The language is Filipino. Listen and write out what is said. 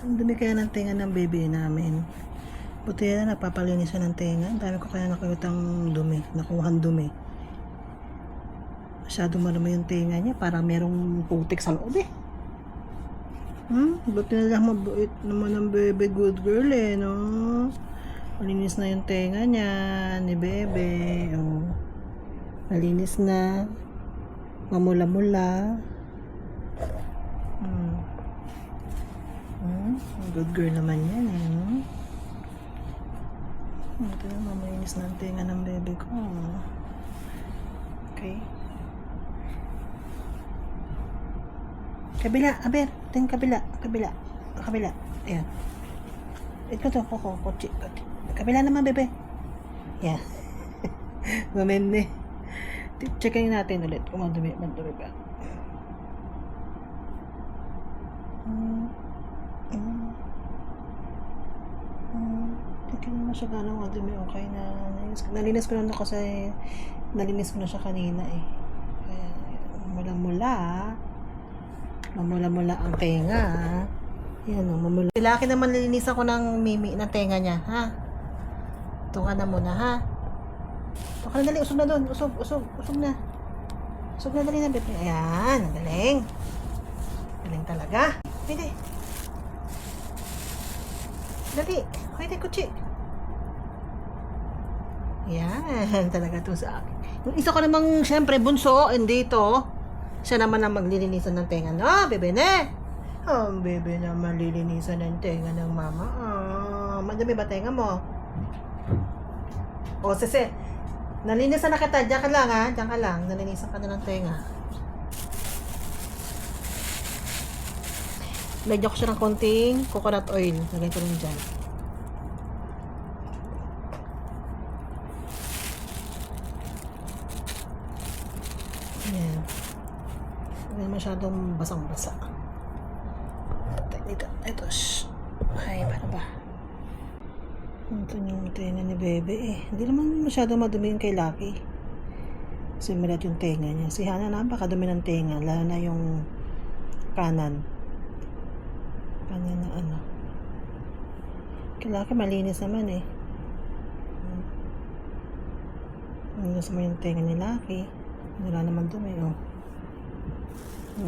Ang dumi kaya ng tenga ng baby namin. Buti na nagpapalinis siya ng tenga. Ang dami ko kaya nakitang dumi, nakuhang dumi. Masyado marami yung tenga niya, parang merong putik sa loob eh. Buti na lang mabait naman ang bebe, good girl eh, no? Malinis na yung tenga niya ni bebe. Oh. Malinis na. Mamula-mula. Good girl naman yan eh, no? Ito na, malinis na ang tenga ng bebe ko. Okay. Kabila, aber. Ito yung kabila. Kabila. Ayan. Ito to, kotse. Kabila naman, bebe. Yan. Mamende. Checkin natin ulit kung madumi ba. Hindi naman siya gano'ng madumi. Okay na. Nalinis ko na kasi nalinis ko na siya kanina eh. Kaya mamula ang tenga. Yan o, mamula. Laki naman nilinisan ko ng mimi ng tenga niya, ha? Ito ka na muna, ha? Ito ka na, dali. Usog na doon. Usog na. Usog na, dali na, bebe. Ayan, ang galing. Galing talaga. Pwede. Dali. Pwede, kutsi. Ayan, talaga to sa akin. Yung isa ko namang, syempre, bunso, hindi ito. Siya naman ang maglilinisan ng tenga. No, bebe ne. Ang bebe na malilinisan ng tenga ng mama. Madami ba tenga mo? O, sese. Nalinisan na kita. Diyan ka lang, ha? Diyan ka lang. Nalinisan ka na ng tenga. Lagyan ko siya ng konting coconut oil. Lagyan ko rin dyan. Ayan. Hindi masyadong basang-basa. Ito. Ay, paano ba? Ito yung tenga ni bebe eh. Hindi naman masyadong madumi yung kay Lucky. Kasi malat yung tenga niya. Si Hana napakadumi ng tenga. Lalo na yung kanan. Kanan na ano. Kay Lucky malinis naman eh. Malinis naman yung tenga ni Lucky. Wala naman dumi oh.